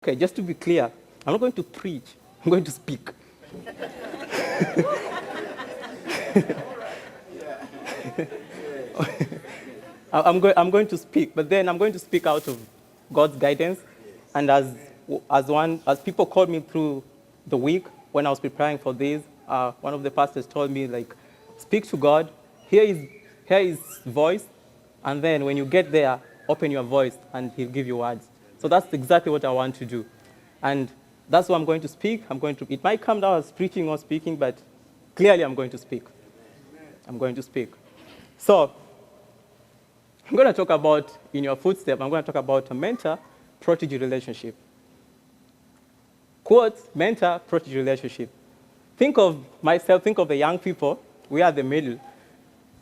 Okay, just to be clear, I'm not going to preach. I'm going to speak. I'm going to speak, but then I'm going to speak out of God's guidance. And as people called me through the week when I was preparing for this, one of the pastors told me, like, speak to God, hear his voice, and then when you get there, open your voice and he'll give you words. So that's exactly what I want to do. And that's what I'm going to speak. It might come down as preaching or speaking, but clearly I'm going to speak. I'm going to speak. So I'm going to talk about, in your footstep, I'm going to talk about a mentor-protege relationship. Quote, mentor-protege relationship. Think of myself, think of the young people. We are the middle.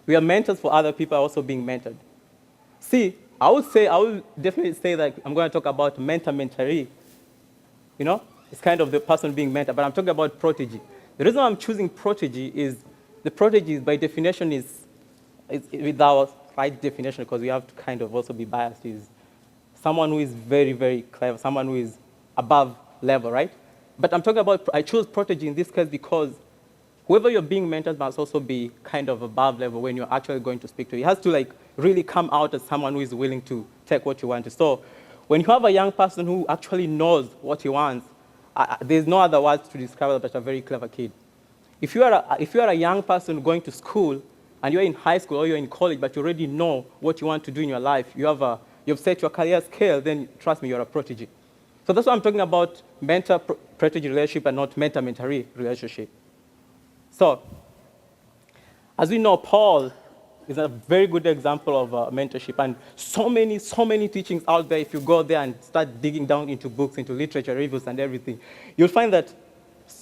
We are mentors for other people also being mentored. See, I would definitely say that I'm going to talk about mentor-mentoree. You know, it's kind of the person being mentored, but I'm talking about protege. The reason I'm choosing protege is the protege, by definition, is without right definition, because we have to kind of also be biased, is someone who is very, very clever, someone who is above level, right? But I'm talking about, I chose protege in this case because whoever you're being mentored must also be kind of above level when you're actually going to speak to. It has to like really come out as someone who is willing to take what you want to. So when you have a young person who actually knows what he wants, there's no other words to describe it but a very clever kid. If you are a young person going to school and you're in high school or you're in college, but you already know what you want to do in your life, you've set your career scale, then trust me, you're a protege. So that's why I'm talking about mentor-protege relationship and not mentor-mentoree relationship. So, as we know, Paul is a very good example of mentorship, and so many teachings out there. If you go there and start digging down into books, into literature reviews and everything, you'll find that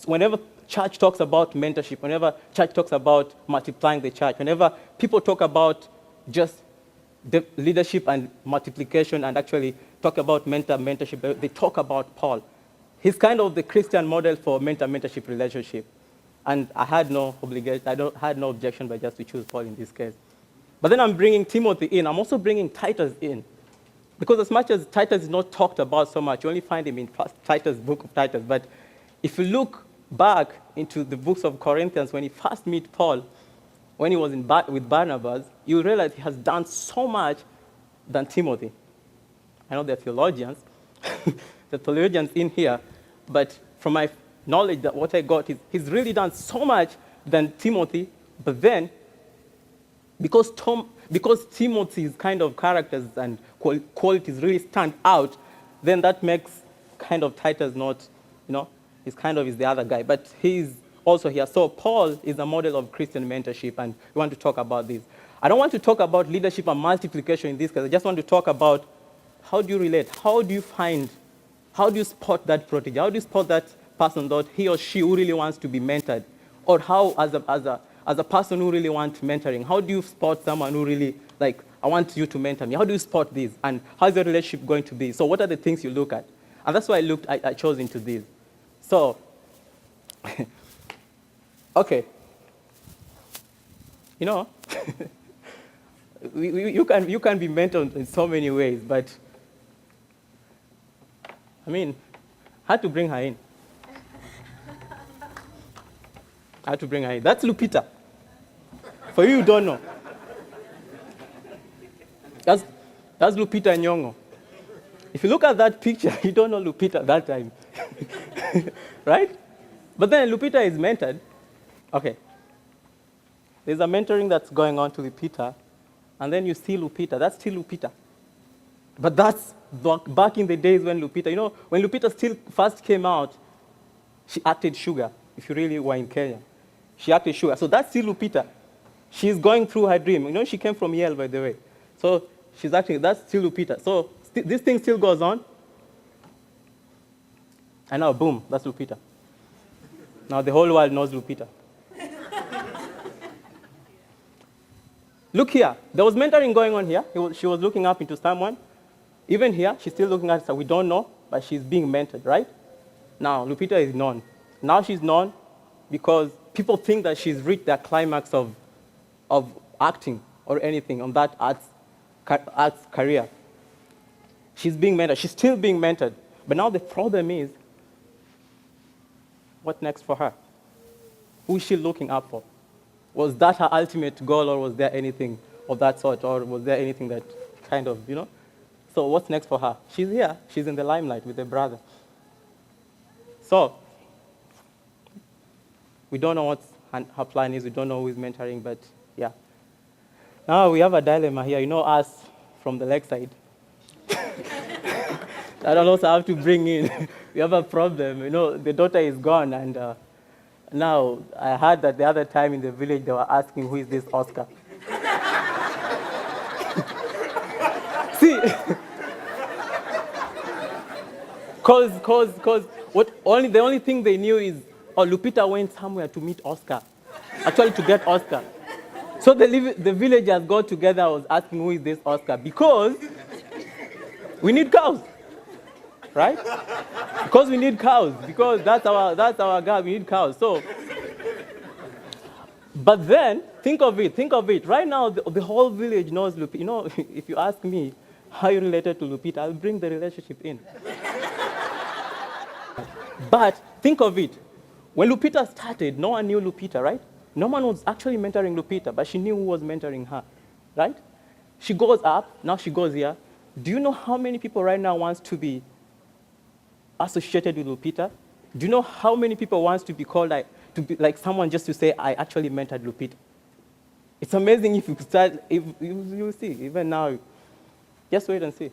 whenever church talks about mentorship, whenever church talks about multiplying the church, whenever people talk about just the leadership and multiplication and actually talk about mentorship, they talk about Paul. He's kind of the Christian model for mentor-mentorship relationship. And I had no obligation, had no objection by just to choose Paul in this case. But then I'm bringing Timothy in. I'm also bringing Titus in. Because as much as Titus is not talked about so much, you only find him in Titus, book of Titus. But if you look back into the books of Corinthians, when he first met Paul, when he was with Barnabas, you realize he has done so much than Timothy. I know there are theologians, the theologians in here, but from my knowledge, that what I got is he's really done so much than Timothy, but then because Timothy's kind of characters and qualities really stand out, then that makes kind of Titus not, he's kind of is the other guy, but he's also here. So Paul is a model of Christian mentorship, and we want to talk about this. I don't want to talk about leadership and multiplication in this case. I just want to talk about how do you relate? How do you spot that protege? How do you spot that person that he or she who really wants to be mentored? Or how, as a person who really wants mentoring, how do you spot someone who really, like, I want you to mentor me? How do you spot this? And how's your relationship going to be? So what are the things you look at? And that's why I chose into this. So, okay. You can be mentored in so many ways, but I had to bring her in. That's Lupita. For you who don't know. That's Lupita Nyong'o. If you look at that picture, you don't know Lupita at that time. Right? But then Lupita is mentored. Okay. There's a mentoring that's going on to Lupita, and then you see Lupita. That's still Lupita. But that's back in the days when Lupita, when Lupita still first came out, she acted Sugar, if you really were in Kenya. She acted Sugar. So that's still Lupita. She's going through her dream. She came from Yale, by the way. So she's acting, that's still Lupita. So this thing still goes on. And now, boom, that's Lupita. Now the whole world knows Lupita. Look here. There was mentoring going on here. She was looking up into someone. Even here, she's still looking at her. We don't know, but she's being mentored, right? Now, Lupita is known. Now she's known because people think that she's reached the climax of acting or anything on that arts career. She's being mentored. She's still being mentored. But now the problem is, what next for her? Who is she looking up for? Was that her ultimate goal, or was there anything of that sort, or was there anything that kind of, So what's next for her? She's here. She's in the limelight with her brother. So we don't know what her plan is. We don't know who is mentoring, but yeah. Now we have a dilemma here. Us from the lakeside. I don't also have to bring in. We have a problem. The daughter is gone, and now I heard that the other time in the village they were asking, who is this Oscar? See, because the only thing they knew is, Lupita went somewhere to meet Oscar, actually to get Oscar. So the villagers got together, was asking, who is this Oscar? Because we need cows, right? Because we need cows, because that's our God, we need cows. So, but then, think of it. Right now, the whole village knows Lupita. If you ask me, how you related to Lupita, I'll bring the relationship in. But think of it. When Lupita started, no one knew Lupita, right? No one was actually mentoring Lupita, but she knew who was mentoring her, right? She goes up, now she goes here. Do you know how many people right now wants to be associated with Lupita? Do you know how many people wants to be called like someone just to say, I actually mentored Lupita? It's amazing if you start, if you see, even now, just wait and see.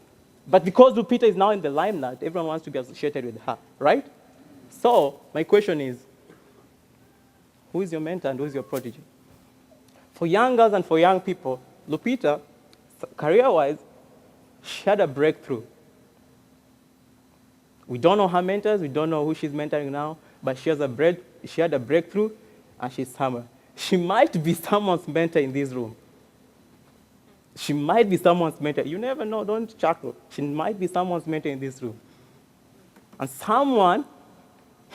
But because Lupita is now in the limelight, everyone wants to be associated with her, right? So my question is, who is your mentor and who is your protege? For young girls and for young people, Lupita, career-wise, she had a breakthrough. We don't know her mentors, we don't know who she's mentoring now, but she had a breakthrough, and she's somewhere. She might be someone's mentor in this room. She might be someone's mentor. You never know, don't chuckle. She might be someone's mentor in this room. And someone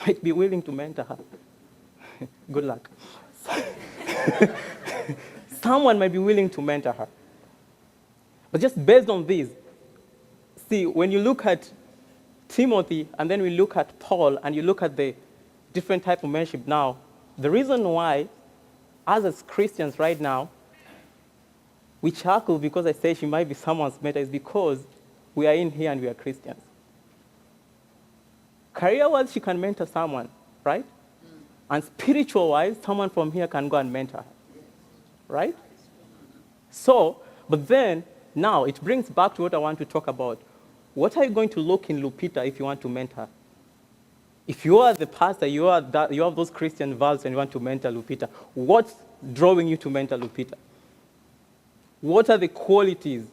might be willing to mentor her. Good luck. Someone might be willing to mentor her. But just based on this, see, when you look at Timothy, and then we look at Paul, and you look at the different type of mentorship now, the reason why, as Christians right now, we chuckle because I say she might be someone's mentor is because we are in here and we are Christians. Career-wise, she can mentor someone, right? And spiritual-wise, someone from here can go and mentor her, right? So, but then, now, it brings back to what I want to talk about. What are you going to look in Lupita if you want to mentor her? If you are the pastor, you have those Christian values and you want to mentor Lupita, what's drawing you to mentor Lupita? What are the qualities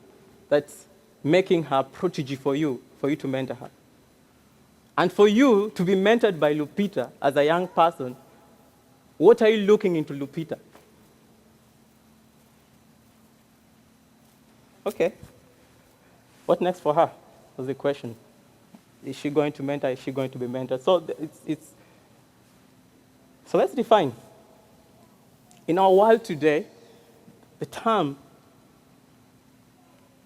that's making her protege for you to mentor her? And for you to be mentored by Lupita as a young person, what are you looking into Lupita? Okay. What next for her was the question. Is she going to mentor? Is she going to be mentored? So so let's define. In our world today, the term,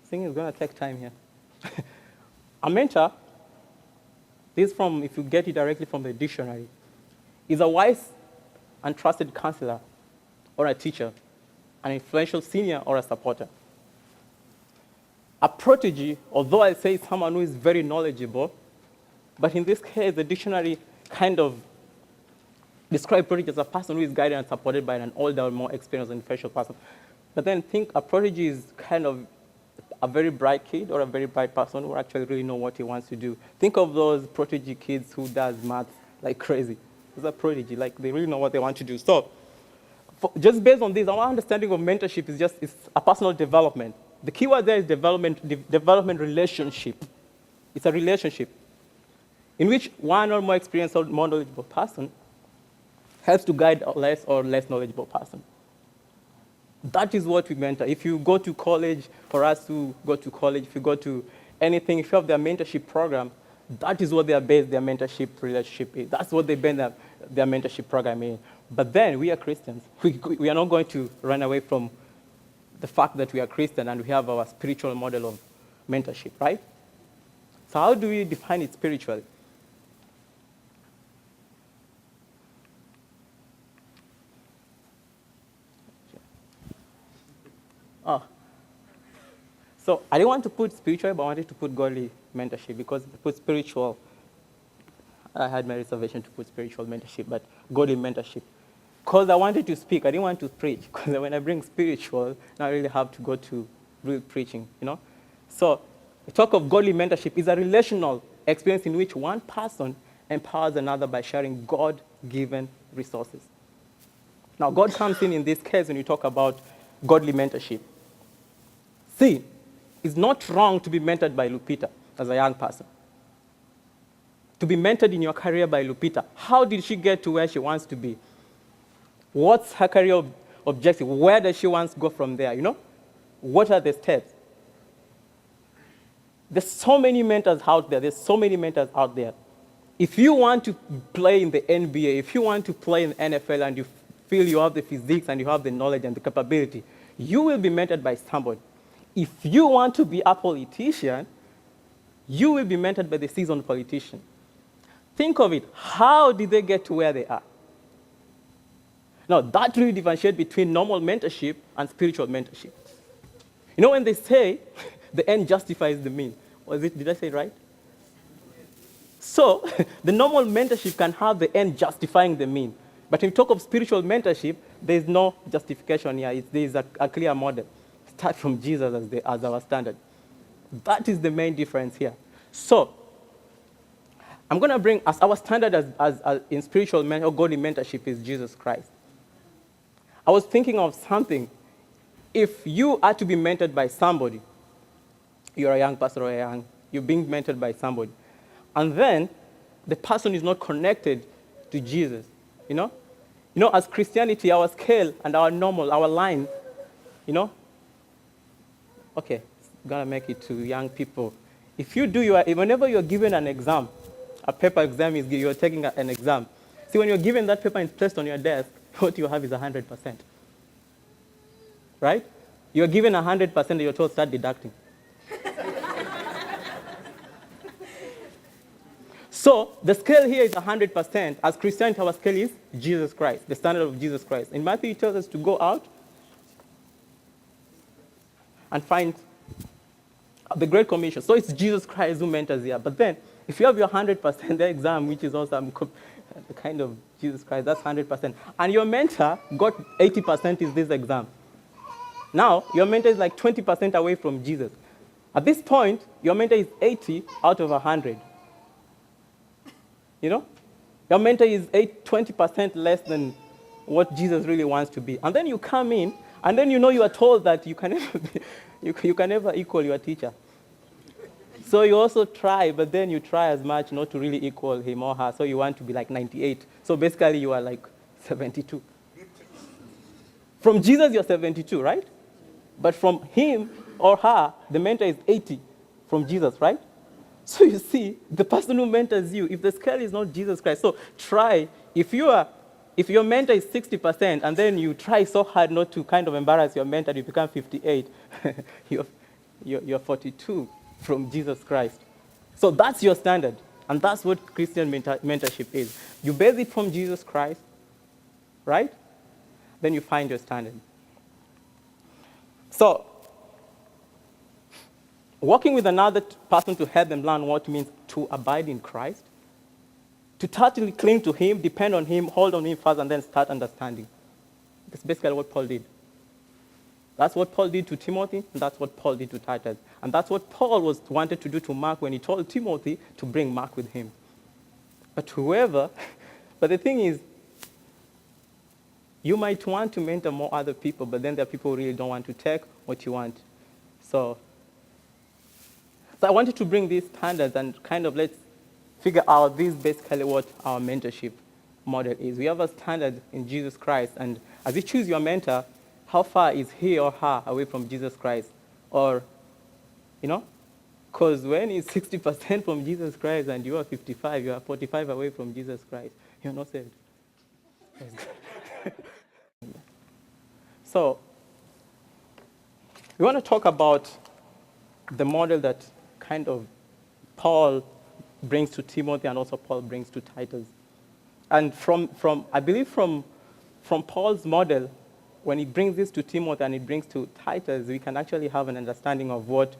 I think it's going to take time here. A mentor, this from, if you get it directly from the dictionary, is a wise and trusted counselor or a teacher, an influential senior or a supporter. A protege, although I say someone who is very knowledgeable, but in this case, the dictionary kind of describes protege as a person who is guided and supported by an older, more experienced and influential person. But then think a protege is kind of a very bright kid or a very bright person who actually really know what he wants to do. Think of those protege kids who does maths like crazy. Those are protege, like they really know what they want to do. So just based on this, our understanding of mentorship is it's a personal development. The key word there is development relationship. It's a relationship in which one or more experienced or more knowledgeable person helps to guide a less or less knowledgeable person. That is what we mentor. If you go to college, for us to go to college, if you go to anything, if you have their mentorship program, that is what they are based their mentorship relationship is. That's what they base their mentorship program in. But then we are Christians. We are not going to run away from the fact that we are Christian and we have our spiritual model of mentorship, right? So how do we define it spiritually? Oh. So I didn't want to put spiritual, but I wanted to put godly mentorship, because if I put spiritual, I had my reservation to put spiritual mentorship, but godly mentorship. Because I wanted to speak, I didn't want to preach. Because when I bring spiritual, now I really have to go to real preaching, So the talk of godly mentorship is a relational experience in which one person empowers another by sharing God-given resources. Now, God comes in this case when you talk about godly mentorship. See, it's not wrong to be mentored by Lupita as a young person. To be mentored in your career by Lupita. How did she get to where she wants to be? What's her career objective? Where does she want to go from there? What are the steps? There's so many mentors out there. If you want to play in the NBA, if you want to play in the NFL and you feel you have the physiques and you have the knowledge and the capability, you will be mentored by somebody. If you want to be a politician, you will be mentored by the seasoned politician. Think of it. How did they get to where they are? Now, that really differentiates between normal mentorship and spiritual mentorship. When they say the end justifies the means, did I say it right? So, the normal mentorship can have the end justifying the mean. But when you talk of spiritual mentorship, there's no justification here. There's a clear model. Start from Jesus as our standard. That is the main difference here. So, I'm going to bring, as our standard as in spiritual or godly mentorship is Jesus Christ. I was thinking of something. If you are to be mentored by somebody, you're a young pastor or you're being mentored by somebody, and then the person is not connected to Jesus, as Christianity, our scale and our normal, our line, okay, I'm going to make it to young people. If you do whenever you're given an exam, a paper exam you're taking an exam. See, when you're given that paper and placed on your desk, what you have is 100%. Right? You're given 100% and you're told start deducting. So the scale here is 100%. As Christianity, our scale is Jesus Christ, the standard of Jesus Christ. In Matthew, it tells us to go out and find the Great Commission. So it's Jesus Christ who mentors here. But then, if you have your 100%, the exam, which is also the kind of Jesus Christ, that's 100%. And your mentor got 80% is this exam. Now, your mentor is like 20% away from Jesus. At this point, your mentor is 80 out of 100. Your mentor is 20% less than what Jesus really wants to be. And then you come in, and then you are told that you can never equal your teacher. So you also try, but then you try as much not to really equal him or her. So you want to be like 98. So basically you are like 72. From Jesus, you're 72, right? But from him or her, the mentor is 80 from Jesus, right? So you see, the person who mentors you, if the scale is not Jesus Christ, so try, if your mentor is 60% and then you try so hard not to kind of embarrass your mentor, you become 58, you're 42 from Jesus Christ. So that's your standard. And that's what Christian mentorship is. You base it from Jesus Christ, right? Then you find your standard. So, working with another person to help them learn what it means to abide in Christ, to totally cling to him, depend on him, hold on him first, and then start understanding. That's basically what Paul did. That's what Paul did to Timothy, and that's what Paul did to Titus. And that's what Paul wanted to do to Mark when he told Timothy to bring Mark with him. But the thing is, you might want to mentor more other people, but then there are people who really don't want to take what you want. So I wanted to bring these standards and kind of let's figure out this basically what our mentorship model is. We have a standard in Jesus Christ, and as you choose your mentor, how far is he or her away from Jesus Christ? Or, because when it's 60% from Jesus Christ and you are 55, you are 45 away from Jesus Christ, you're not saved. So, we want to talk about the model that kind of Paul brings to Timothy and also Paul brings to Titus. And I believe from Paul's model, when he brings this to Timothy and he brings to Titus, we can actually have an understanding of what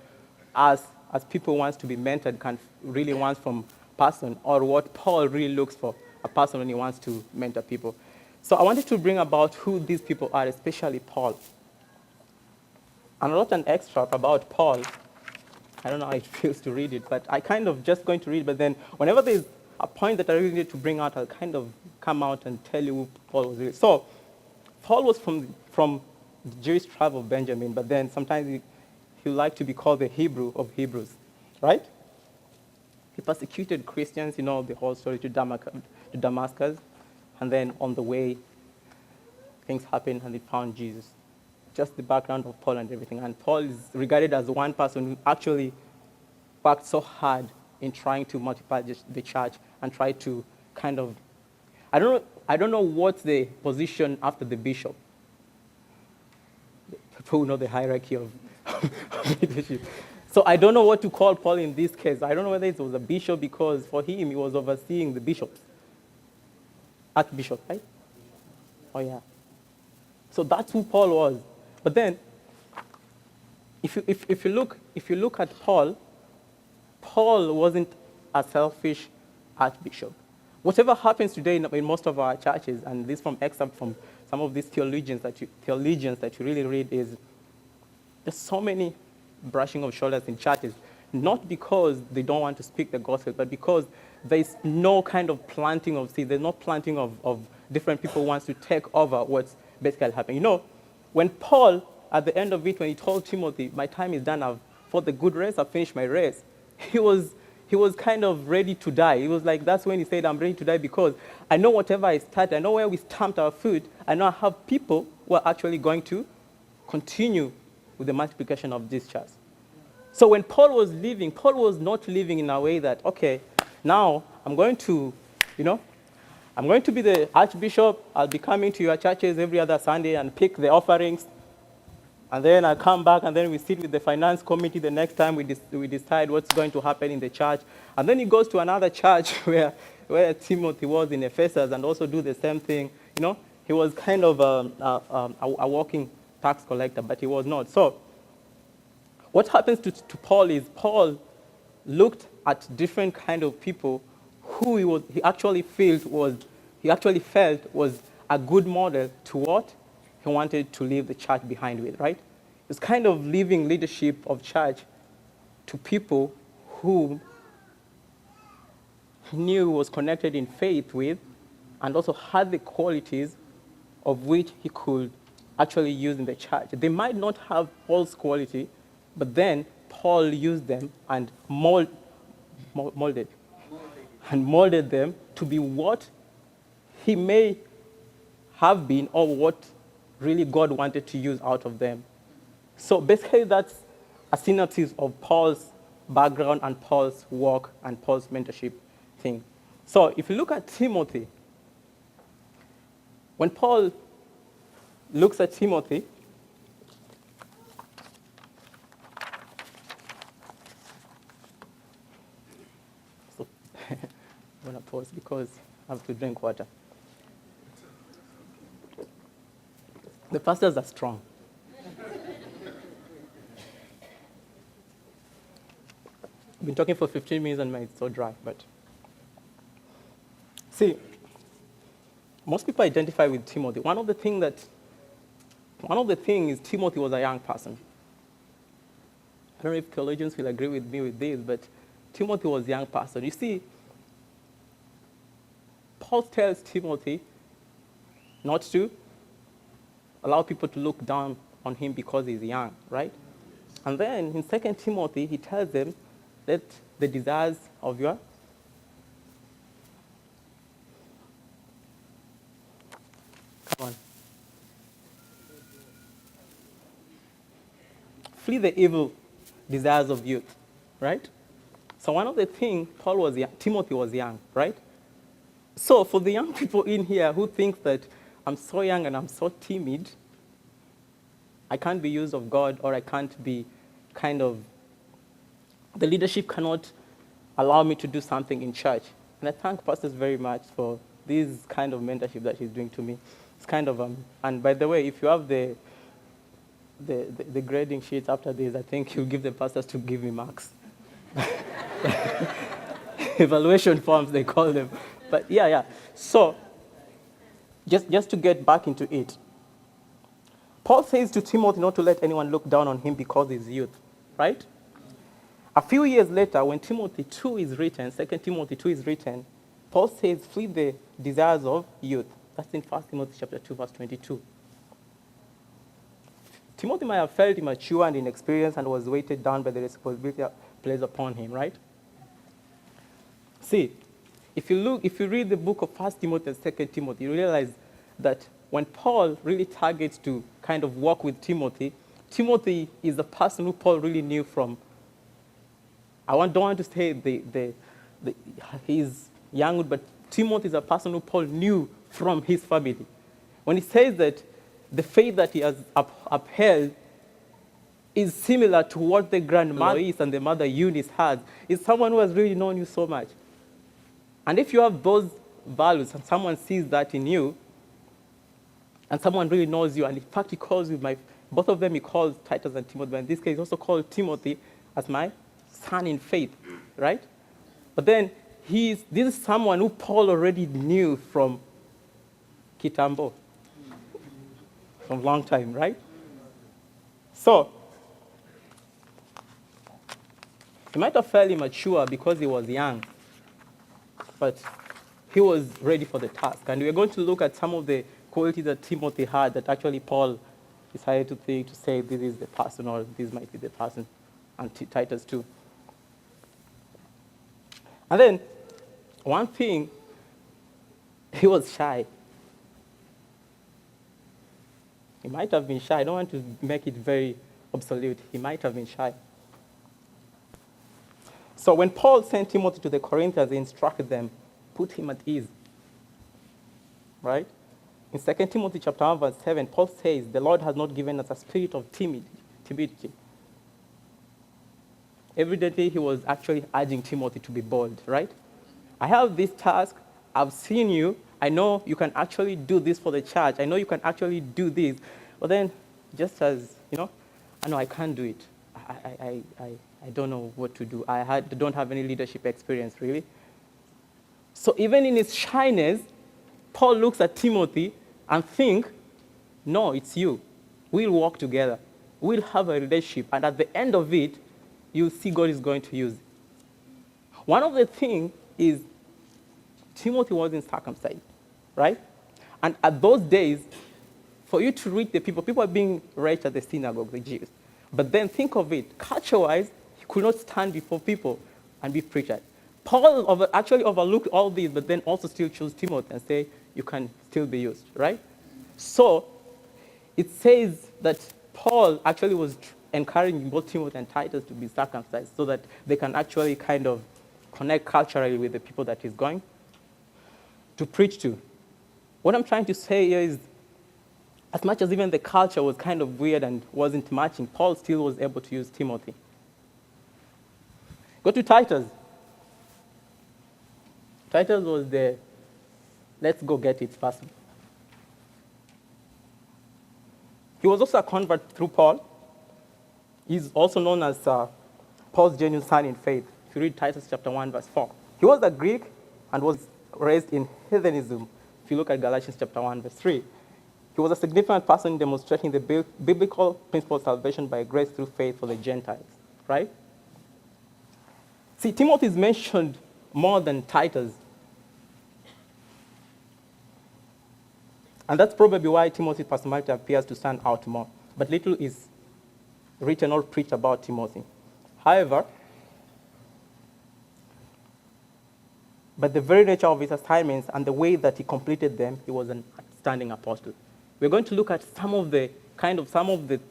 us as people wants to be mentored can really want from a person, or what Paul really looks for a person when he wants to mentor people. So I wanted to bring about who these people are, especially Paul. And I wrote an extract about Paul. I don't know how it feels to read it, but I kind of just going to read, but then whenever there's a point that I really need to bring out, I'll kind of come out and tell you who Paul was really. So Paul was from the Jewish tribe of Benjamin, but then sometimes he liked to be called the Hebrew of Hebrews, right? He persecuted Christians, you know, the whole story to Damascus, and then on the way, things happened and they found Jesus. Just the background of Paul and everything. And Paul is regarded as one person who actually worked so hard in trying to multiply the church and try to kind of, I don't know what's the position after the bishop. People know the hierarchy of leadership. So I don't know what to call Paul in this case. I don't know whether it was a bishop, because for him, he was overseeing the bishops. Archbishop, right? Oh, yeah. So that's who Paul was. But then, if you look at Paul, Paul wasn't a selfish archbishop. Whatever happens today in most of our churches, and this from excerpt from some of these theologians that you really read, is there's so many brushing of shoulders in churches, not because they don't want to speak the gospel, but because there's no kind of planting of seeds. There's no planting of different people who wants to take over what's basically happening. You know, when Paul, at the end of it, when he told Timothy, my time is done, I've fought the good race, I've finished my race, he was kind of ready to die. He was like, that's when he said, I'm ready to die because I know whatever I start, I know where we stamped our foot, I know I have people who are actually going to continue with the multiplication of this church. So when Paul was leaving, Paul was not living in a way that, okay, now I'm going to be the archbishop, I'll be coming to your churches every other Sunday and pick the offerings, and then I come back and then we sit with the finance committee the next time we decide what's going to happen in the church. And then he goes to another church where Timothy was in Ephesus and also do the same thing. You know, he was kind of a walking tax collector, but he was not. So what happens to Paul is Paul looked at different kind of people who he actually felt was a good model to what he wanted to leave the church behind with, right? It's kind of leaving leadership of church to people who he knew was connected in faith with and also had the qualities of which he could actually use in the church. They might not have Paul's quality, but then Paul used them and molded them to be what he may have been or what really God wanted to use out of them. So basically that's a synopsis of Paul's background and Paul's work and Paul's mentorship thing. So if you look at Timothy, when Paul looks at Timothy, so I'm going to pause because I have to drink water. The pastors are strong. I've been talking for 15 minutes and it's so dry, but see, most people identify with Timothy. One of the things is Timothy was a young person. I don't know if theologians will agree with me with this, but Timothy was a young person. You see, Paul tells Timothy not to allow people to look down on him because he's young, right? And then in 2 Timothy, he tells them that the desires of your flee the evil desires of youth, right? So one of the things, Timothy was young, right? So for the young people in here who think that I'm so young and I'm so timid, I can't be used of God, or I can't be the leadership cannot allow me to do something in church. And I thank pastors very much for this kind of mentorship that he's doing to me. It's kind of, and by the way, if you have the grading sheets after this, I think you'll give the pastors to give me marks. Evaluation forms, they call them. But yeah. So, just to get back into it, Paul says to Timothy not to let anyone look down on him because he's youth, right? A few years later, when Timothy 2 is written, 2 Timothy 2 is written, Paul says, flee the desires of youth. That's in 1 Timothy chapter 2, verse 22. Timothy might have felt immature and inexperienced and was weighted down by the responsibility placed upon him, right? See, if you read the book of 1 Timothy and 2 Timothy, you realize that when Paul really targets to kind of work with Timothy, Timothy is the person who Paul really knew from. Don't want to say he's young, but Timothy is a person who Paul knew from his family. When he says that the faith that he has upheld is similar to what the grandmother is and the mother Eunice has, is someone who has really known you so much. And if you have those values and someone sees that in you, and someone really knows you, and in fact he calls you, both of them he calls Titus and Timothy, but in this case he also called Timothy as my son in faith, right? But then this is someone who Paul already knew from Kitambo, from a long time, right? So, he might have felt immature because he was young, but he was ready for the task. And we're going to look at some of the qualities that Timothy had that actually Paul decided to say this is the person, or this might be the person, and Titus too. And then, one thing, he was shy. He might have been shy. I don't want to make it very absolute. He might have been shy. So when Paul sent Timothy to the Corinthians, he instructed them, put him at ease. Right? In 2 Timothy chapter 1, verse 7, Paul says, the Lord has not given us a spirit of timidity. Evidently, he was actually urging Timothy to be bold, right? I have this task. I've seen you. I know you can actually do this for the church. I know you can actually do this. But then, just as, I know I can't do it. I don't know what to do. I don't have any leadership experience, really. So even in his shyness, Paul looks at Timothy and thinks, no, it's you. We'll walk together. We'll have a relationship. And at the end of it, you'll see God is going to use it. One of the things is Timothy wasn't circumcised, right? And at those days, for you to reach the people are being raised at the synagogue, the Jews. But then think of it, culture-wise, he could not stand before people and be preached at. Paul actually overlooked all these, but then also still chose Timothy and say, you can still be used, right? So it says that Paul actually was encouraging both Timothy and Titus to be circumcised so that they can actually kind of connect culturally with the people that he's going to preach to. What I'm trying to say here is, as much as even the culture was kind of weird and wasn't matching, Paul still was able to use Timothy. Go to Titus. Titus was the let's go get it person. He was also a convert through Paul. He's also known as Paul's genuine son in faith. If you read Titus chapter 1, verse 4. He was a Greek and was raised in heathenism. If you look at Galatians chapter 1, verse 3. He was a significant person in demonstrating the biblical principle of salvation by grace through faith for the Gentiles, right? See, Timothy is mentioned more than Titus. And that's probably why Timothy's personality appears to stand out more. But little is written or preached about Timothy. However, by the very nature of his assignments and the way that he completed them, he was an outstanding apostle. We're going to look at some of the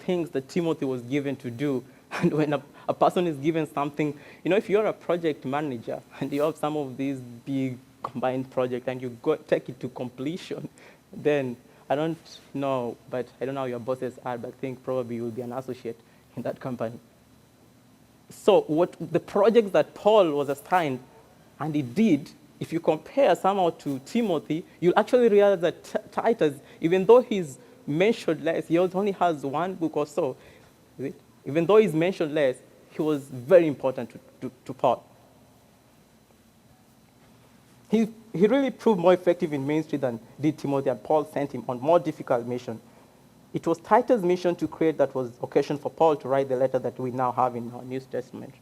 things that Timothy was given to do. And when a person is given something, if you're a project manager and you have some of these big combined projects and you take it to completion, then I don't know how your bosses are, but I think probably you will be an associate in that company. So what the projects that Paul was assigned, and he did, if you compare somehow to Timothy, you'll actually realize that Titus, even though he's mentioned less, he only has one book or so, is it? Even though he's mentioned less, he was very important to Paul. He really proved more effective in ministry than did Timothy, and Paul sent him on more difficult mission. It was Titus' mission to create that was occasion for Paul to write the letter that we now have in our New Testament.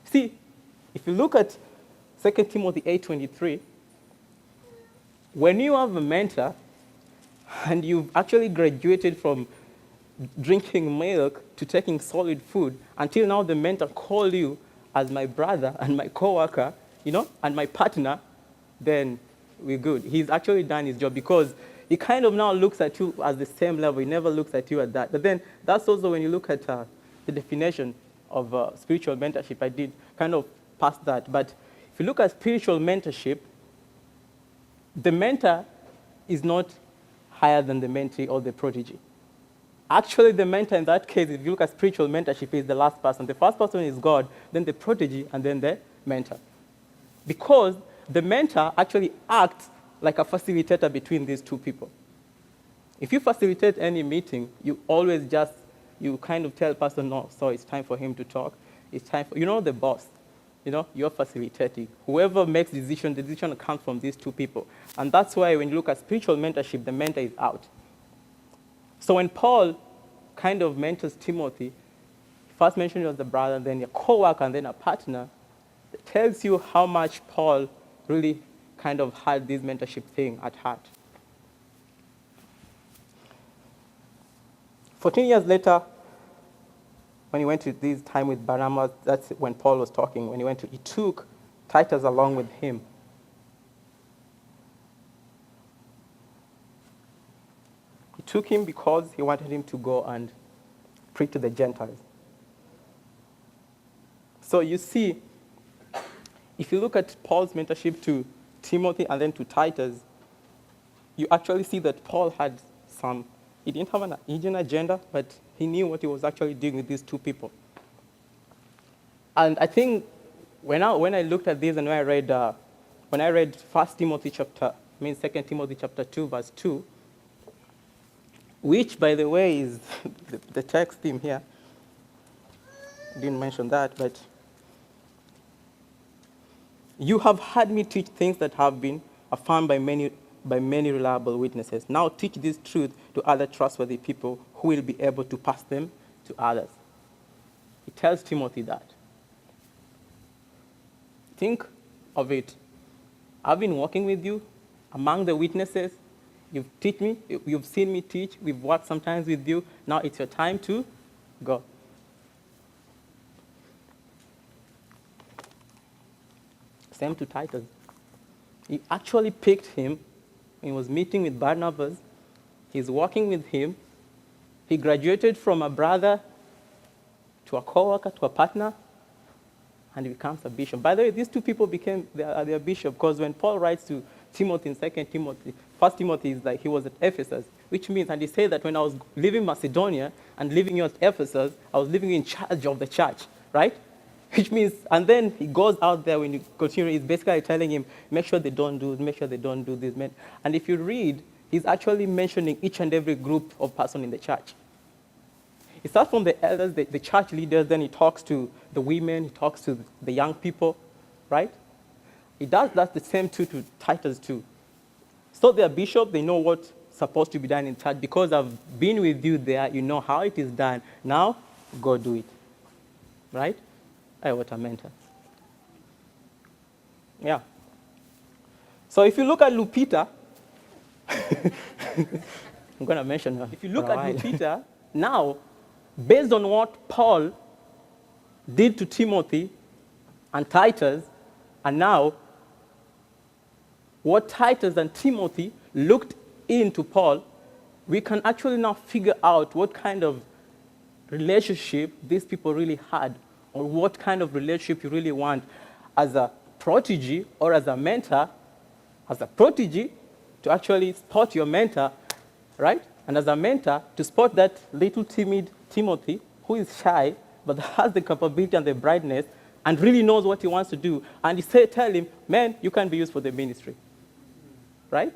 See, if you look at 2 Timothy 8:23, when you have a mentor and you've actually graduated from drinking milk to taking solid food, until now the mentor called you as my brother and my co-worker, and my partner, then we're good. He's actually done his job, because he kind of now looks at you as the same level. He never looks at you at that. But then that's also when you look at the definition of spiritual mentorship. I did kind of pass that. But if you look at spiritual mentorship, the mentor is not higher than the mentee or the protege. Actually, the mentor in that case, if you look at spiritual mentorship, is the last person. The first person is God, then the protege, and then the mentor. Because the mentor actually acts like a facilitator between these two people. If you facilitate any meeting, you always you kind of tell the person, no, so it's time for him to talk. It's time for, the boss. You're facilitating. Whoever makes the decision comes from these two people. And that's why when you look at spiritual mentorship, the mentor is out. So when Paul kind of mentors Timothy, first mentioned as a brother, then a co-worker, and then a partner, it tells you how much Paul really kind of had this mentorship thing at heart. 14 years later, when he went to this time with Barnabas, that's when Paul was talking. When he took Titus along with him. He took him because he wanted him to go and preach to the Gentiles. So you see, if you look at Paul's mentorship to Timothy and then to Titus, you actually see that Paul had he didn't have an hidden agenda, but he knew what he was actually doing with these two people. And I think when I looked at this and when I read 2 Timothy chapter 2, verse 2, which, by the way, is the text theme here. I didn't mention that, but you have heard me teach things that have been affirmed by many reliable witnesses. Now teach this truth to other trustworthy people who will be able to pass them to others. He tells Timothy that. Think of it. I've been walking with you among the witnesses. You've seen me teach. We've worked sometimes with you. Now it's your time to go. Same to Titus. He actually picked him. He was meeting with Barnabas. He's working with him. He graduated from a brother to a co-worker to a partner, and he becomes a bishop. By the way, these two people became their bishop, because when Paul writes to Timothy in 2 Timothy, 1 Timothy is like he was at Ephesus, which means, and he said that when I was leaving Macedonia and leaving you at Ephesus, I was living in charge of the church, right? Which means, and then he goes out there when you continue, he's basically telling him, make sure they don't do this. And if you read, he's actually mentioning each and every group of person in the church. He starts from the elders, the church leaders, then he talks to the women, he talks to the young people, right? He does that the same too to Titus too. So they're bishop, they know what's supposed to be done in church. Because I've been with you there, you know how it is done. Now, go do it, right? Hey, what a mentor. Yeah. So if you look at Lupita, I'm going to mention her. If you look at Lupita, now, based on what Paul did to Timothy and Titus, and now what Titus and Timothy looked into Paul, we can actually now figure out what kind of relationship these people really had, or what kind of relationship you really want as a protege or as a mentor. As a protege, to actually spot your mentor, right? And as a mentor, to spot that little timid Timothy who is shy but has the capability and the brightness and really knows what he wants to do, and you tell him, man, you can be used for the ministry. Right?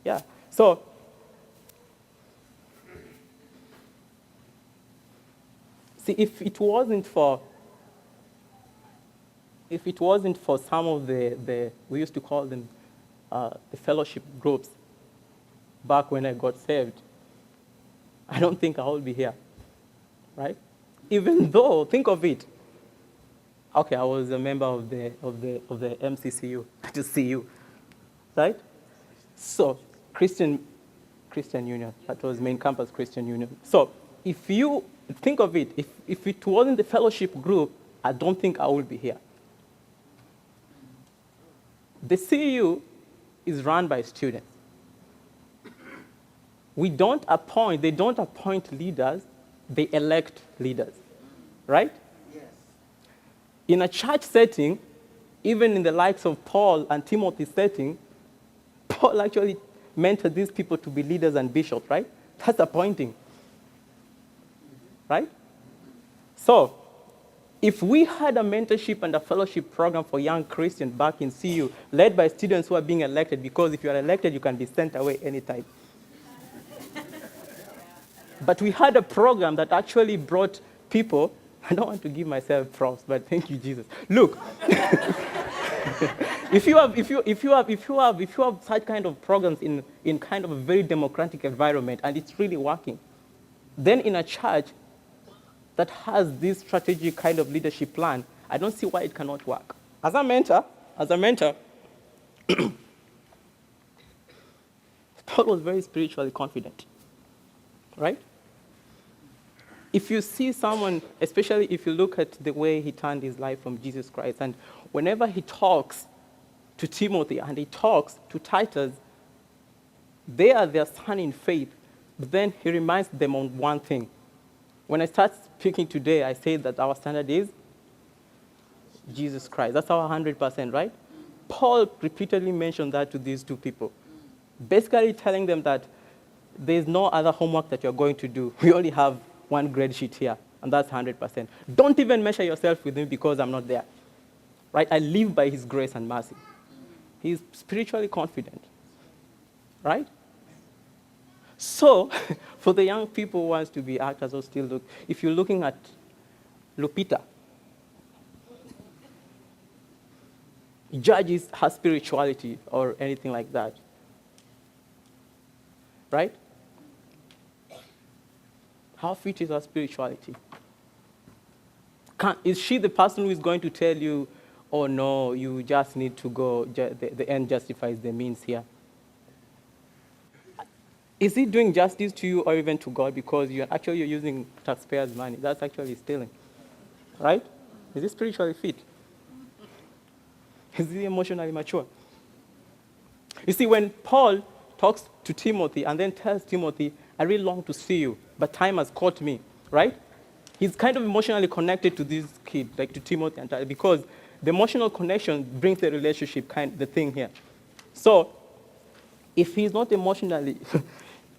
Yeah. So, see, if it wasn't for some of the we used to call them the fellowship groups back when I got saved, I don't think I would be here, right? Even though, think of it. Okay, I was a member of the MCCU, to CU, right? So Christian Union, that was main campus Christian Union. So if you think of it, if it wasn't the fellowship group, I don't think I would be here. The CU is run by students. They don't appoint leaders, they elect leaders, right? Yes. In a church setting, even in the likes of Paul and Timothy's setting, Paul actually mentored these people to be leaders and bishops, right? That's appointing, right? So, if we had a mentorship and a fellowship program for young Christians back in CU, led by students who are being elected, because if you are elected, you can be sent away anytime. But we had a program that actually brought people. I don't want to give myself props, but thank you, Jesus. Look, if you have such kind of programs in kind of a very democratic environment and it's really working, then in a church that has this strategic kind of leadership plan, I don't see why it cannot work. As a mentor, Paul was very spiritually confident, right? If you see someone, especially if you look at the way he turned his life from Jesus Christ, and whenever he talks to Timothy and he talks to Titus, they are their son in faith, but then he reminds them on one thing. When I start speaking today, I say that our standard is Jesus Christ. That's our 100%, right? Paul repeatedly mentioned that to these two people, basically telling them that there's no other homework that you're going to do. We only have one grade sheet here, and that's 100%. Don't even measure yourself with me because I'm not there, right? I live by his grace and mercy. He's spiritually confident, right? So, for the young people who wants to be actors or still look, if you're looking at Lupita, judges her spirituality or anything like that, right? How fit is her spirituality? Is she the person who is going to tell you, oh no, you just need to go, the end justifies the means here? Is it doing justice to you or even to God because you're using taxpayers' money? That's actually stealing, right? Is it spiritually fit? Is he emotionally mature? You see, when Paul talks to Timothy and then tells Timothy, I really long to see you, but time has caught me, right? He's kind of emotionally connected to this kid, like to Timothy, and because the emotional connection brings the relationship the thing here. So, if he's not emotionally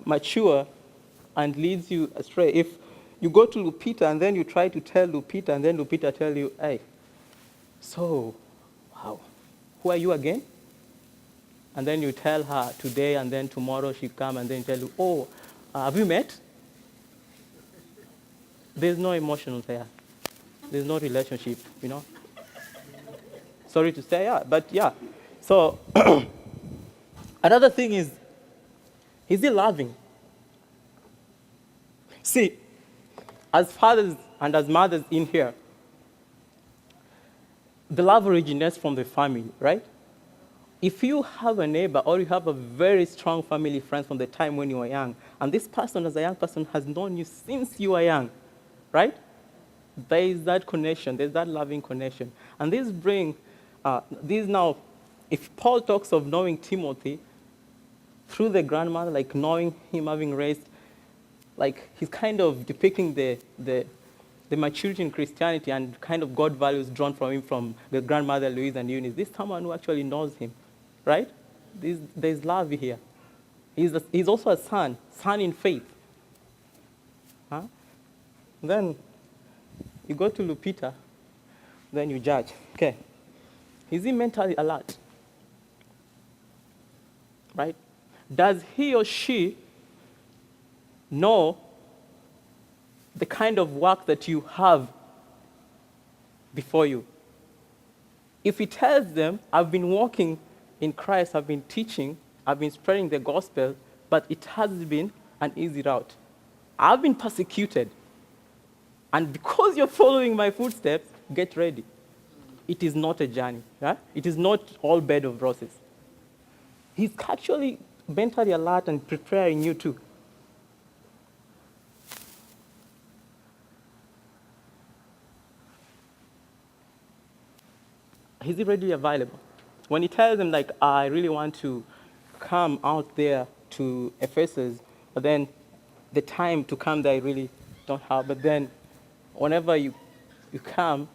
mature and leads you astray, if you go to Lupita and then you try to tell Lupita and then Lupita tell you, hey, so, wow, who are you again? And then you tell her today and then tomorrow she come and then tell you, oh, have you met? There's no emotion there. There's no relationship, you know. Sorry to say, yeah, but yeah. So, another thing is he loving? See, as fathers and as mothers in here, the love originates from the family, right? If you have a neighbor or you have a very strong family friend from the time when you were young, and this person as a young person has known you since you were young, right? There is that connection, there's that loving connection. And these now, if Paul talks of knowing Timothy through the grandmother, like knowing him, having raised, like he's kind of depicting the maturity in Christianity and kind of God values drawn from him from the grandmother Louise and Eunice. This is someone who actually knows him, right? There's love here. He's also a son in faith. Huh? Then You go to Lupita, then you judge. Okay, is he mentally alert? Right? Does he or she know the kind of work that you have before you? If he tells them, I've been walking in Christ, I've been teaching, I've been spreading the gospel, but it hasn't been an easy route. I've been persecuted. And because you're following my footsteps, get ready. It is not a journey. Yeah? It is not all bed of roses. He's actually mentally alert and preparing you too. Is he readily available? When he tells them, like, I really want to come out there to Ephesus, but then the time to come there I really don't have. But then whenever you come,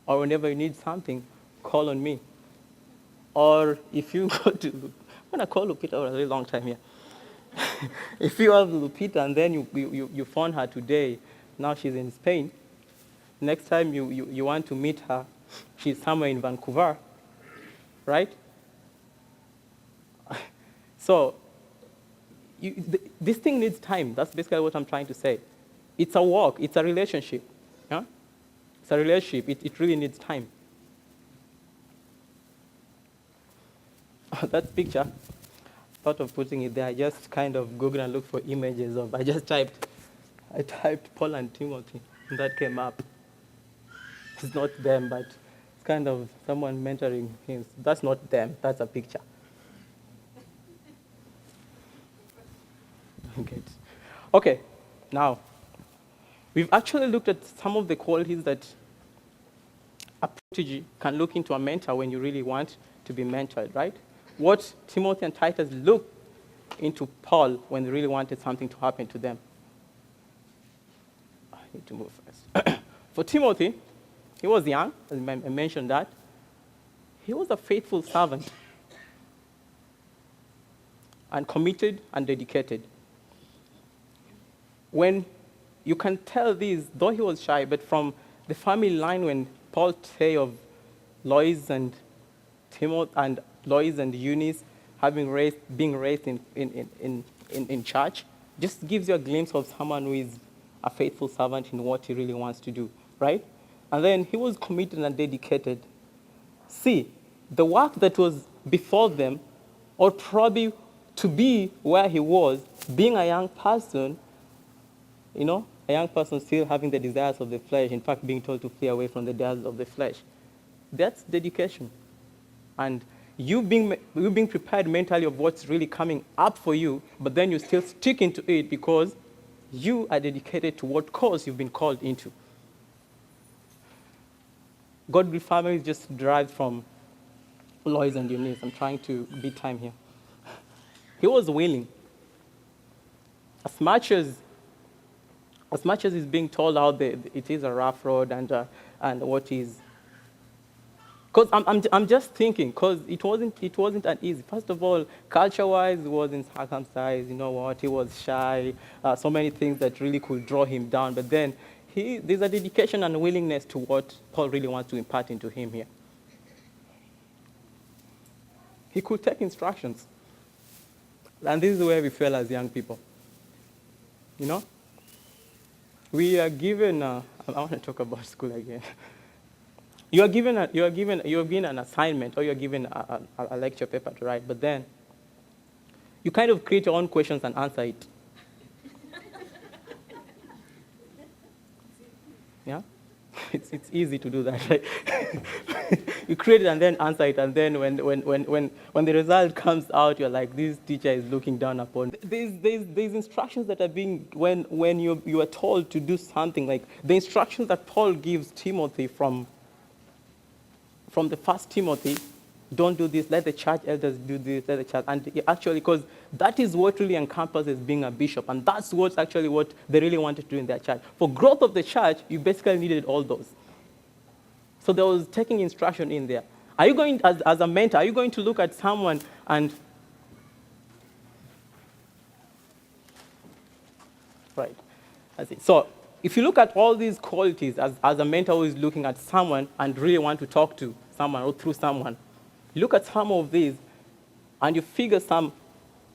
or whenever you need something, call on me. Or if you go to, I'm going to call Lupita for a really long time here. If you have Lupita and then you phone her today, now she's in Spain, next time you want to meet her, she's somewhere in Vancouver, right? So this thing needs time. That's basically what I'm trying to say. It's a walk. It's a relationship. Yeah? It's a relationship. It really needs time. That picture, thought of putting it there, I just kind of Googled and looked for images of, I typed Paul and Timothy, and that came up. It's not them, but it's kind of someone mentoring him. That's not them, that's a picture. Okay, now, we've actually looked at some of the qualities that a protege can look into a mentor when you really want to be mentored, right? What Timothy and Titus looked into Paul when they really wanted something to happen to them. I need to move first. For Timothy, he was young, as I mentioned that. He was a faithful servant and committed and dedicated. When you can tell this, though he was shy, but from the family line when Paul say of Lois and Timothy and Lois and Eunice being raised in church, just gives you a glimpse of someone who is a faithful servant in what he really wants to do, right? And then he was committed and dedicated. See, the work that was before them, or probably to be where he was, being a young person, a young person still having the desires of the flesh, in fact, being told to flee away from the desires of the flesh. That's dedication. And you being prepared mentally of what's really coming up for you, but then you still stick into it because you are dedicated to what cause you've been called into. Godly families just derived from Lois and Eunice. I'm trying to beat time here. He was willing. As much as he's being told out there, it is a rough road and what is. Because I'm just thinking, because it wasn't an easy. First of all, culture-wise, he wasn't circumcised. You know what? He was shy. So many things that really could draw him down. But then there's a dedication and willingness to what Paul really wants to impart into him here. He could take instructions. And this is where we fail as young people. We are given, I want to talk about school again. You're given an assignment, or you're given a lecture paper to write, but then you kind of create your own questions and answer it. Yeah? It's easy to do that, right? You create it and then answer it, and then when the result comes out, you're like, this teacher is looking down upon. There's instructions that are being, when you are told to do something, like the instructions that Paul gives Timothy from the first Timothy, don't do this, let the church elders do this, let the church, and actually, because that is what really encompasses being a bishop, and that's what they really wanted to do in their church. For growth of the church, you basically needed all those. So there was taking instruction in there. Are you going, as a mentor, are you going to look at someone and, right, that's it. So if you look at all these qualities as a mentor who is looking at someone and really want to talk to someone or through someone, you look at some of these and you figure some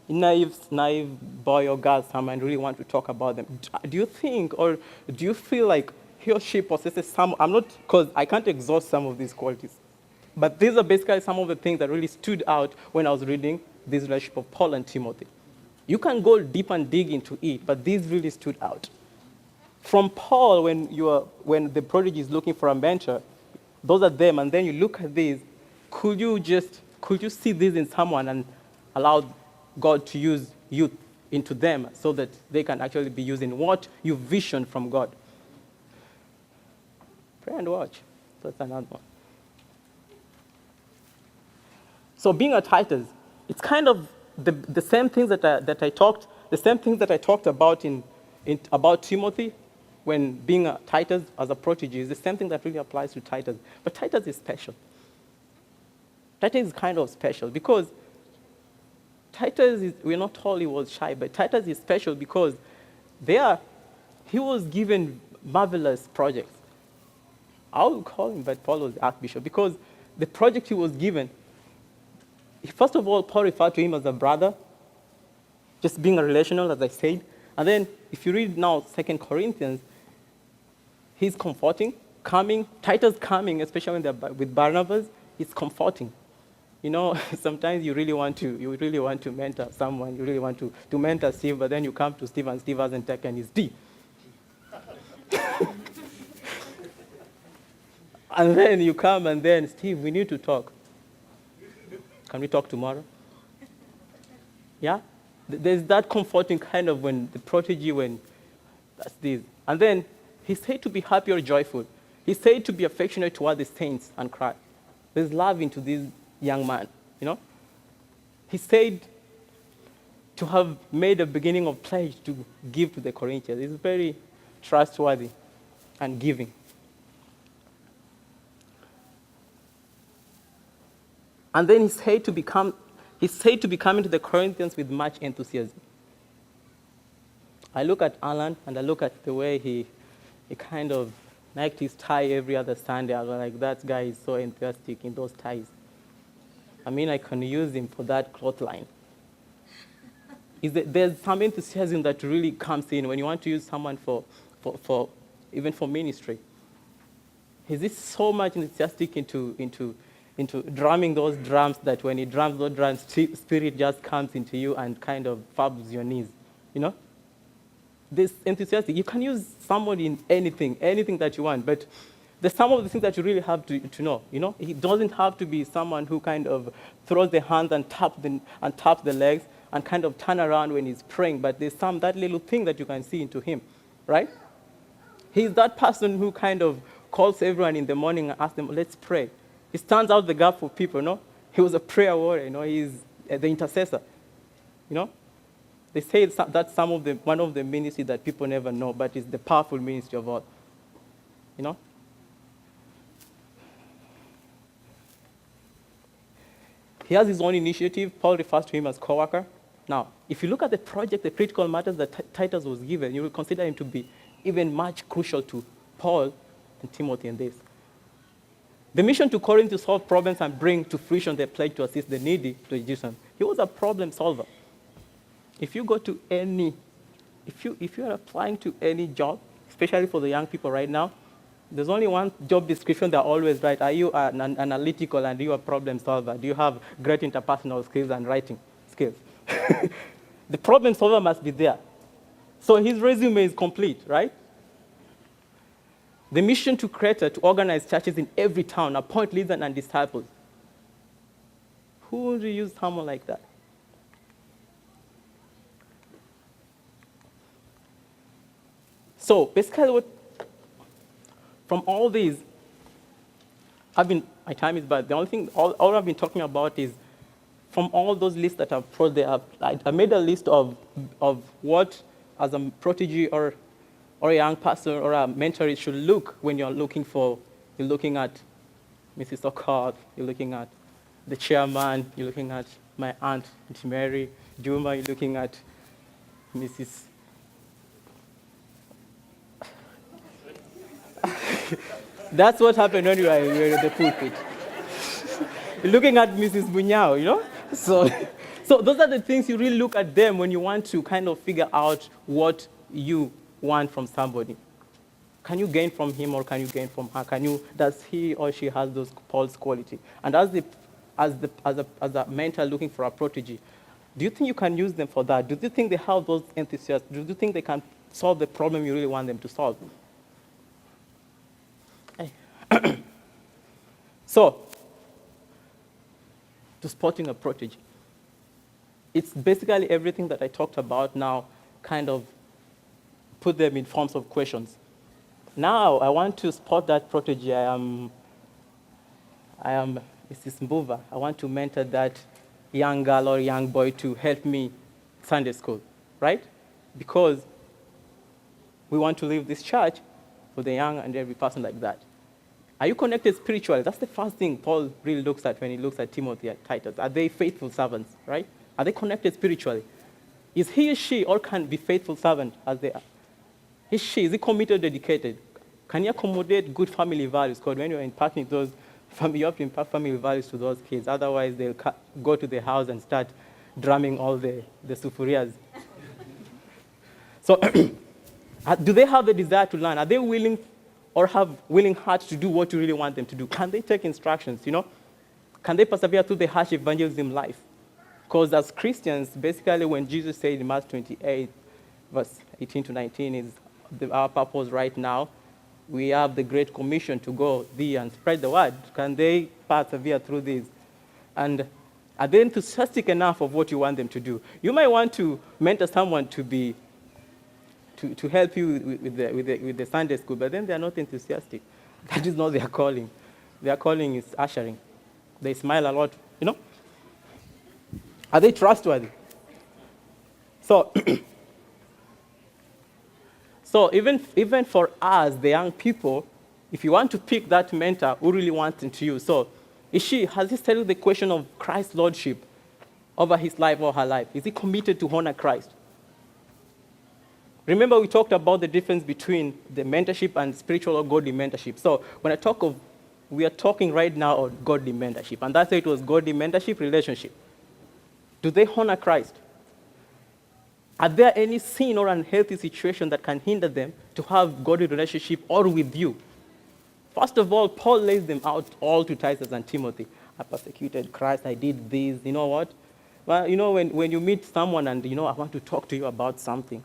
naive boy or girl someone really want to talk about them. Do you think or do you feel like he or she possesses some, I'm not, because I can't exhaust some of these qualities, but these are basically some of the things that really stood out when I was reading this relationship of Paul and Timothy. You can go deep and dig into it, but these really stood out. From Paul, when the prodigy is looking for a mentor, those are them, and then you look at these, could you see this in someone and allow God to use you into them so that they can actually be using what you vision from God? Pray and watch. That's another one. So being a Titus, it's kind of the same things that I talked about about Timothy when being a Titus as a protege is the same thing that really applies to Titus. But Titus is special. Titus is kind of special because we're not told he was shy, but Titus is special because he was given marvelous projects. I would call him, but Paul was the archbishop, because the project he was given, first of all, Paul referred to him as a brother, just being a relational, as I said. And then if you read now 2 Corinthians, he's comforting, calming. Titus calming, especially when they're with Barnabas, it's comforting. You know, sometimes you really want to mentor someone, you really want to mentor Steve, but then you come to Steve and Steve hasn't taken his D. And then you come and then, Steve, we need to talk. Can we talk tomorrow? Yeah? There's that comforting kind of when the protege, when that's this. And then he said to be happy or joyful. He said to be affectionate toward the saints and cry. There's love into this young man, you know? He said to have made a beginning of pledge to give to the Corinthians. He's very trustworthy and giving. And then he said to be coming to the Corinthians with much enthusiasm. I look at Alan and I look at the way he kind of liked his tie every other Sunday. I was like, that guy is so enthusiastic in those ties. I mean, I can use him for that cloth line. There's some enthusiasm that really comes in when you want to use someone for even for ministry. He's so much enthusiastic into drumming those drums that when he drums those drums, spirit just comes into you and kind of fabs your knees, you know? This enthusiastic, you can use somebody in anything that you want, but there's some of the things that you really have to know, you know? He doesn't have to be someone who kind of throws the hands and taps the legs and kind of turn around when he's praying, but there's that little thing that you can see into him, right? He's that person who kind of calls everyone in the morning and asks them, let's pray. He stands out the gap for people, you know? He was a prayer warrior, you know? He's the intercessor, you know? They say that's one of the ministries that people never know, but it's the powerful ministry of all, you know? He has his own initiative. Paul refers to him as co-worker. Now, if you look at the project, the critical matters that Titus was given, you will consider him to be even much crucial to Paul and Timothy in this. The mission to Corinth to solve problems and bring to fruition the pledge to assist the needy to Egyptians. He was a problem solver. If you go to if you are applying to any job, especially for the young people right now, there's only one job description they're always right. Are you an analytical and are you a problem solver? Do you have great interpersonal skills and writing skills? The problem solver must be there. So his resume is complete, right? The mission to Creta to organize churches in every town, appoint leaders and disciples. Who would use someone like that? So basically, from all these, my time is bad. The only thing, all I've been talking about is from all those lists that I've put there, I made a list of what, as a protege or a young person or a mentor, it should look when you're looking at Mrs. SoCal, you're looking at the chairman, you're looking at my aunt, Auntie Mary, Juma, you're looking at Mrs. That's what happened when you were in the pulpit. Looking at Mrs. Bunyao, So those are the things you really look at them when you want to kind of figure out what you want from somebody. Can you gain from him or can you gain from her? Does he or she has those Paul's quality? And as a mentor looking for a protege, do you think you can use them for that? Do you think they have those enthusiasms? Do you think they can solve the problem you really want them to solve? Hey. So, to spotting a protege. It's basically everything that I talked about now, kind of put them in forms of questions. Now, I want to spot that protege. I am Mrs. Mbuva. I want to mentor that young girl or young boy to help me Sunday school, right? Because we want to leave this church for the young and every person like that. Are you connected spiritually? That's the first thing Paul really looks at when he looks at Timothy and Titus. Are they faithful servants, right? Are they connected spiritually? Is he or she all can be faithful servant as they are? Is he committed, dedicated? Can you accommodate good family values? Because when you're impacting those, you have to impact family values to those kids. Otherwise, they'll go to the house and start drumming all the sufurias. So do they have the desire to learn? Are they willing or have willing hearts to do what you really want them to do? Can they take instructions, Can they persevere through the harsh evangelism life? Because as Christians, basically when Jesus said in Matthew 28, verse 18 to 19, is our purpose right now, we have the Great Commission to go thee and spread the word. Can they persevere through this? And are they enthusiastic enough of what you want them to do? You might want to mentor someone to help you with the Sunday school, but then they are not enthusiastic. That is not their calling. Their calling is ushering. They smile a lot, Are they trustworthy? So, so even for us, the young people, if you want to pick that mentor who really wants into you, so has he settled the question of Christ's lordship over his life or her life? Is he committed to honor Christ? Remember we talked about the difference between the mentorship and spiritual or godly mentorship. So when we are talking right now of godly mentorship, and that's why it was godly mentorship relationship. Do they honor Christ? Are there any sin or unhealthy situation that can hinder them to have godly relationship or with you? First of all, Paul lays them out all to Titus and Timothy. I persecuted Christ, I did this, you know what? Well, when you meet someone and, I want to talk to you about something.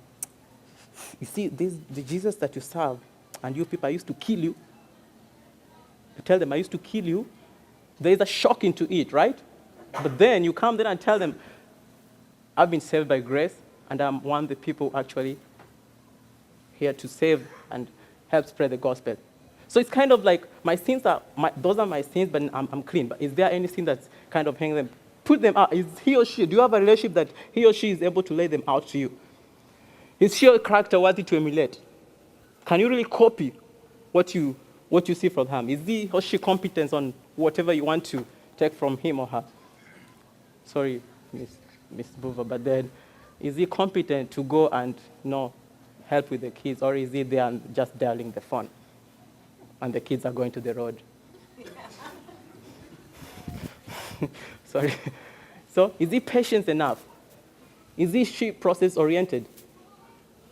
You see, the Jesus that you serve and you people, I used to kill you. You tell them, I used to kill you. There is a shock into it, right? But then you come there and tell them, I've been saved by grace, and I'm one of the people actually here to save and help spread the gospel. So it's kind of like those are my sins, but I'm clean. But is there anything that's kind of hanging them? Put them out. Is he or she, do you have a relationship that he or she is able to lay them out to you? Is she a character worthy to emulate? Can you really copy what you see from him? Is he or she competent on whatever you want to take from him or her? Sorry, Miss Buva, but then is he competent to go and help with the kids, or is he there and just dialing the phone and the kids are going to the road? Sorry. So is he patient enough? Is he process-oriented?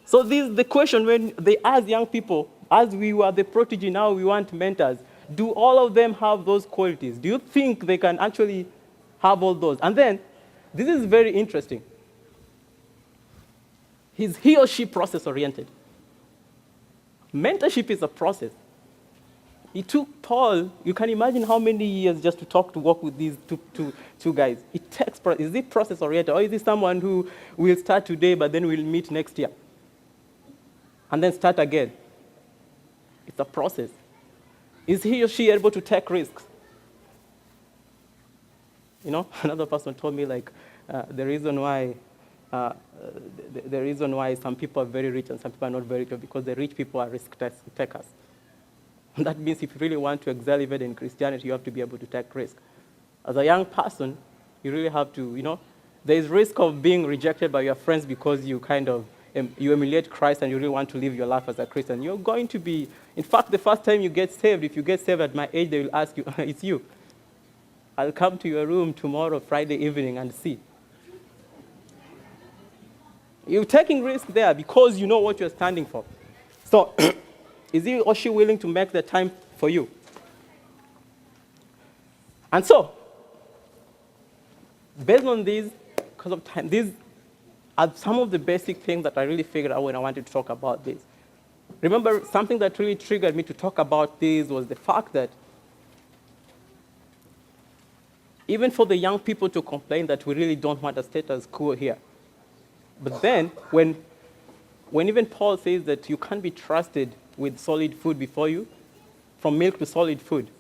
So this is the question when they ask young people, as we were the protege, now we want mentors. Do all of them have those qualities? Do you think they can actually have all those? And then, this is very interesting. Is he or she process-oriented? Mentorship is a process. It took Paul, you can imagine how many years just to work with these two guys. It takes, is it process-oriented, or is it someone who will start today, but then we'll meet next year? And then start again. It's a process. Is he or she able to take risks? Another person told me the reason why some people are very rich and some people are not very rich because the rich people are risk takers. And that means if you really want to excel even in Christianity, you have to be able to take risk. As a young person, you really have to, there is risk of being rejected by your friends because you kind of you emulate Christ and you really want to live your life as a Christian, you're going to be, in fact, the first time you get saved, if you get saved at my age, they will ask you, it's you. I'll come to your room tomorrow, Friday evening, and see. You're taking risk there because you know what you're standing for. So, is he or she willing to make the time for you? And so, based on these, because of time, these are some of the basic things that I really figured out when I wanted to talk about this. Remember, something that really triggered me to talk about this was the fact that even for the young people to complain that we really don't want a status quo here. But then, when even Paul says that you can't be trusted with solid food before you, from milk to solid food,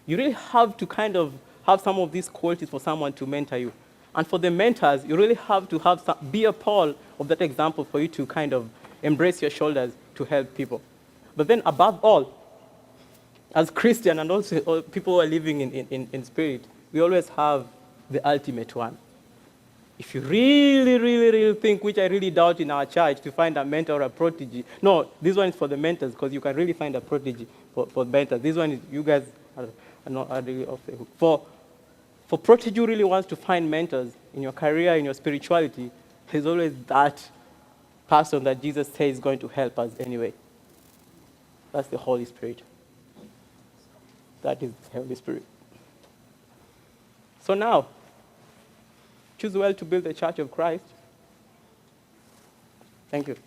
you really have to kind of have some of these qualities for someone to mentor you. And for the mentors, you really have to have be a Paul of that example for you to kind of embrace your shoulders to help people. But then above all, as Christian and also people who are living in spirit, we always have the ultimate one. If you really, really, really think, which I really doubt in our church, to find a mentor or a protege. No, this one is for the mentors, because you can really find a protege for mentors. This one is, you guys are not really off the hook. For protege who really wants to find mentors in your career, in your spirituality, there's always that person that Jesus says is going to help us anyway. That's the Holy Spirit. That is the Holy Spirit. So now, choose well to build the church of Christ. Thank you.